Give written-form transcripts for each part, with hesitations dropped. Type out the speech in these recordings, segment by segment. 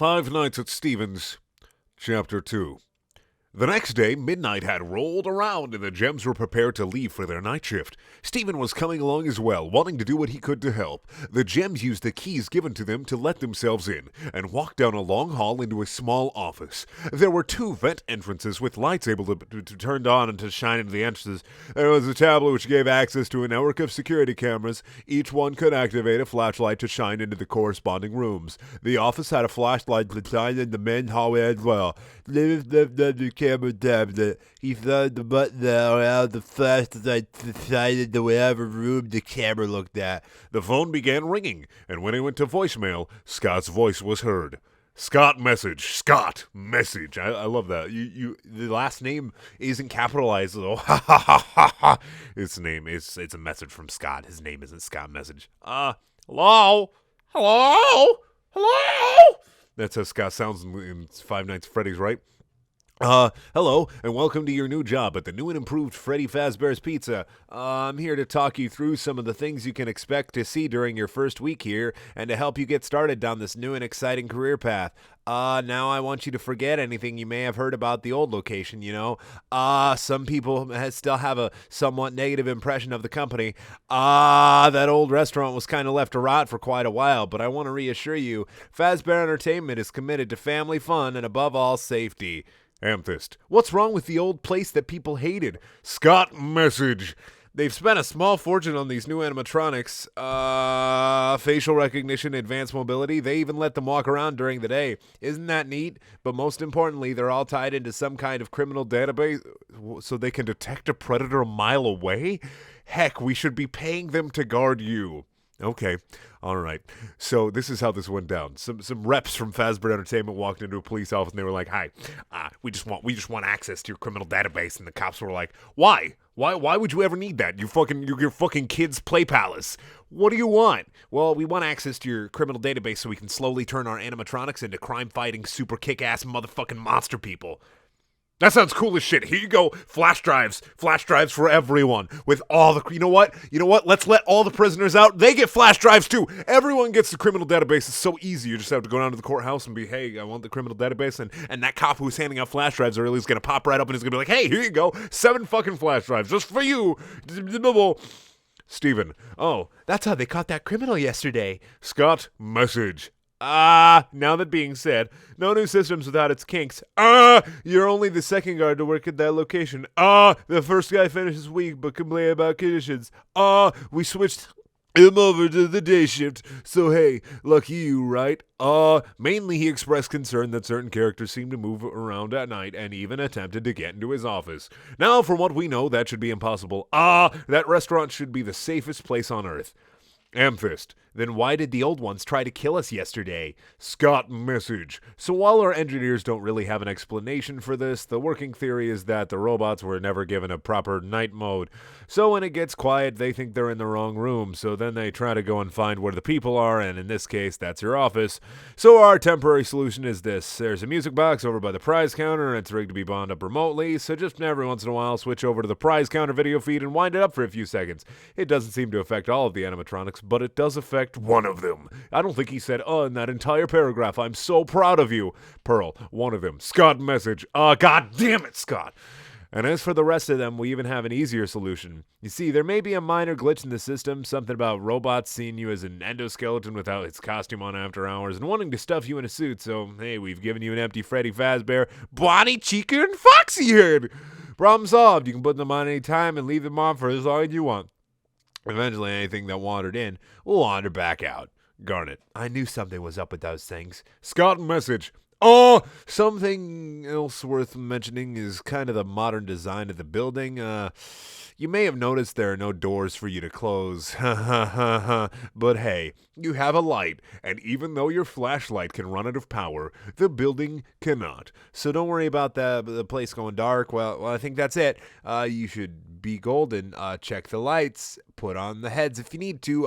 Five Nights at Stephen's, Chapter 2. The next day, midnight had rolled around and the Gems were prepared to leave for their night shift. Stephen was coming along as well, wanting to do what he could to help. The Gems used the keys given to them to let themselves in, and walked down a long hall into a small office. There were two vent entrances with lights able to be turned on and to shine into the entrances. There was a tablet which gave access to a network of security cameras. Each one could activate a flashlight to shine into the corresponding rooms. The office had a flashlight to shine in the main hallway as well. The camera tablet. He found the button that allowed the flashlight to shine into whatever room the camera looked at. The phone began ringing, and when it went to voicemail, Scott's voice was heard. Scott message. Scott message. I love that. The last name isn't capitalized though. Ha ha ha ha ha. It's a message from Scott. His name isn't Scott message. Hello? Hello? Hello? That's how Scott sounds in Five Nights at Freddy's, right? Hello, and welcome to your new job at the new and improved Freddy Fazbear's Pizza. I'm here to talk you through some of the things you can expect to see during your first week here, and to help you get started down this new and exciting career path. Now I want you to forget anything you may have heard about the old location, you know. Some people still have a somewhat negative impression of the company. That old restaurant was kind of left to rot for quite a while, but I want to reassure you, Fazbear Entertainment is committed to family fun and above all, safety. Amethyst. What's wrong with the old place that people hated? Scott message. They've spent a small fortune on these new animatronics. Facial recognition, advanced mobility. They even let them walk around during the day. Isn't that neat? But most importantly, they're all tied into some kind of criminal database so they can detect a predator a mile away? Heck, we should be paying them to guard you. Okay, all right. So this is how this went down. Some reps from Fazbear Entertainment walked into a police office and they were like, "Hi, we just want access to your criminal database." And the cops were like, "Why? Why would you ever need that? Your fucking kid's play palace. What do you want?" "Well, we want access to your criminal database so we can slowly turn our animatronics into crime-fighting, super kick-ass motherfucking monster people." That sounds cool as shit. Here you go. Flash drives for everyone. With all the, you know what? Let's let all the prisoners out. They get flash drives too. Everyone gets the criminal database. It's so easy. You just have to go down to the courthouse and be, "Hey, I want the criminal database." And that cop who's handing out flash drives earlier is going to pop right up and he's going to be like, "Hey, here you go. 7 fucking flash drives just for you." Steven. "Oh, that's how they caught that criminal yesterday." Scott message. Now that being said, no new systems without its kinks. You're only the second guard to work at that location. The first guy finishes weak but complain about conditions. We switched him over to the day shift, so hey, lucky you, right? Mainly he expressed concern that certain characters seem to move around at night and even attempted to get into his office. Now, from what we know, that should be impossible. That restaurant should be the safest place on Earth. Amethyst. Then why did the old ones try to kill us yesterday? Scott message. So while our engineers don't really have an explanation for this, the working theory is that the robots were never given a proper night mode. So when it gets quiet, they think they're in the wrong room, so then they try to go and find where the people are, and in this case, that's your office. So our temporary solution is this. There's a music box over by the prize counter, and it's rigged to be bound up remotely, so just every once in a while, switch over to the prize counter video feed and wind it up for a few seconds. It doesn't seem to affect all of the animatronics, but it does affect one of them. I don't think he said in that entire paragraph. I'm so proud of you. Pearl, one of them. Scott message. God damn it, Scott. And as for the rest of them, we even have an easier solution. You see, there may be a minor glitch in the system, something about robots seeing you as an endoskeleton without its costume on after hours and wanting to stuff you in a suit, so hey, we've given you an empty Freddy Fazbear, Bonnie, Chica, and Foxy head. Problem solved. You can put them on any time and leave them on for as long as you want. Eventually, anything that wandered in will wander back out. Garnet. I knew something was up with those things. Scott message. Something else worth mentioning is kind of the modern design of the building. You may have noticed there are no doors for you to close. But hey, you have a light, and even though your flashlight can run out of power, the building cannot. So don't worry about the place going dark. Well, I think that's it. You should be golden. Check the lights. Put on the heads if you need to.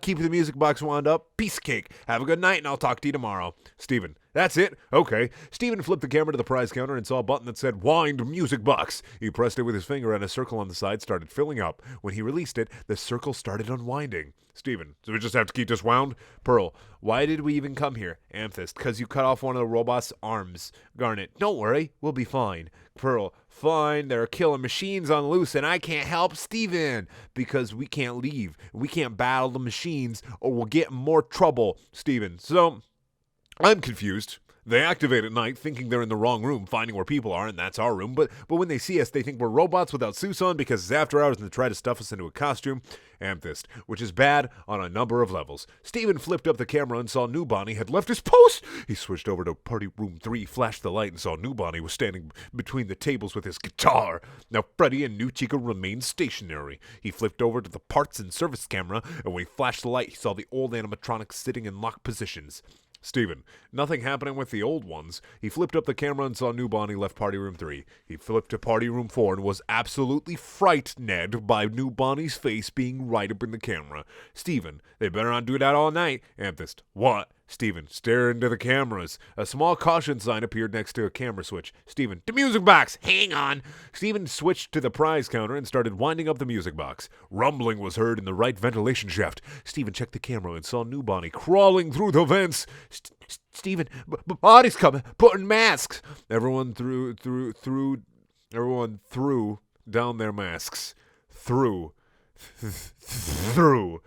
Keep the music box wound up. Piece of cake. Have a good good night, and I'll talk to you tomorrow. Steven, that's it? Okay. Steven flipped the camera to the prize counter and saw a button that said Wind Music Box. He pressed it with his finger, and a circle on the side started filling up. When he released it, the circle started unwinding. Steven, so we just have to keep this wound? Pearl, why did we even come here? Amethyst, because you cut off one of the robot's arms. Garnet, don't worry, we'll be fine. Pearl, fine, there are killing machines on loose, and I can't help Steven, because we can't leave. We can't battle the machines, or we'll get in more trouble. Steven, so I'm confused. They activate at night, thinking they're in the wrong room, finding where people are, and that's our room. But when they see us, they think we're robots without suits on because it's after hours and they try to stuff us into a costume. Amethyst, which is bad on a number of levels. Steven flipped up the camera and saw New Bonnie had left his post. He switched over to party room 3, flashed the light, and saw New Bonnie was standing between the tables with his guitar. Now Freddy and New Chica remained stationary. He flipped over to the parts and service camera, and when he flashed the light, he saw the old animatronics sitting in locked positions. Steven, nothing happening with the old ones. He flipped up the camera and saw New Bonnie left party room 3. He flipped to party room 4 and was absolutely frightened by New Bonnie's face being right up in the camera. Steven, they better not do that all night. Amethyst, what? Steven, stare into the cameras. A small caution sign appeared next to a camera switch. Steven, the music box! Hang on! Steven switched to the prize counter and started winding up the music box. Rumbling was heard in the right ventilation shaft. Steven checked the camera and saw New Bonnie crawling through the vents. Steven, bodies coming, putting masks. Everyone threw down their masks. Threw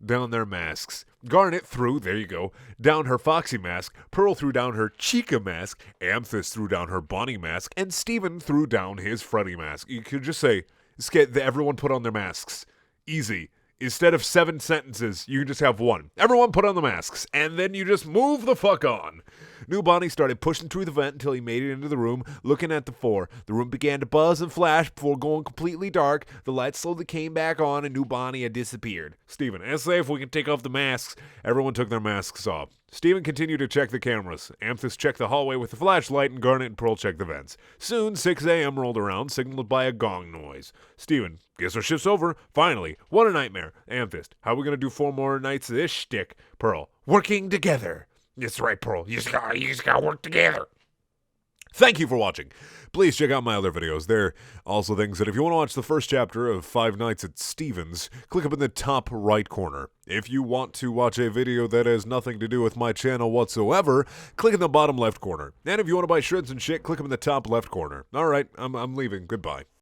down their masks. Garnet threw, there you go, down her Foxy mask. Pearl threw down her Chica mask. Amethyst threw down her Bonnie mask. And Steven threw down his Freddy mask. You could just say, everyone put on their masks. Easy. Instead of 7 sentences, you can just have 1. Everyone put on the masks, and then you just move the fuck on. New Bonnie started pushing through the vent until he made it into the room, looking at the 4. The room began to buzz and flash before going completely dark. The lights slowly came back on, and New Bonnie had disappeared. Steven, let's say if we can take off the masks. Everyone took their masks off. Steven continued to check the cameras. Amethyst checked the hallway with the flashlight, and Garnet and Pearl checked the vents. Soon, 6 a.m. rolled around, signaled by a gong noise. Steven, guess our shift's over. Finally, what a nightmare. Amethyst, how are we going to do 4 more nights of this shtick? Pearl, working together. That's right, Pearl. You just gotta work together. Thank you for watching. Please check out my other videos. They're also things that if you want to watch the first chapter of 5 Nights at Stevens, click up in the top right corner. If you want to watch a video that has nothing to do with my channel whatsoever, click in the bottom left corner. And if you want to buy shirts and shit, click up in the top left corner. Alright, I'm leaving. Goodbye.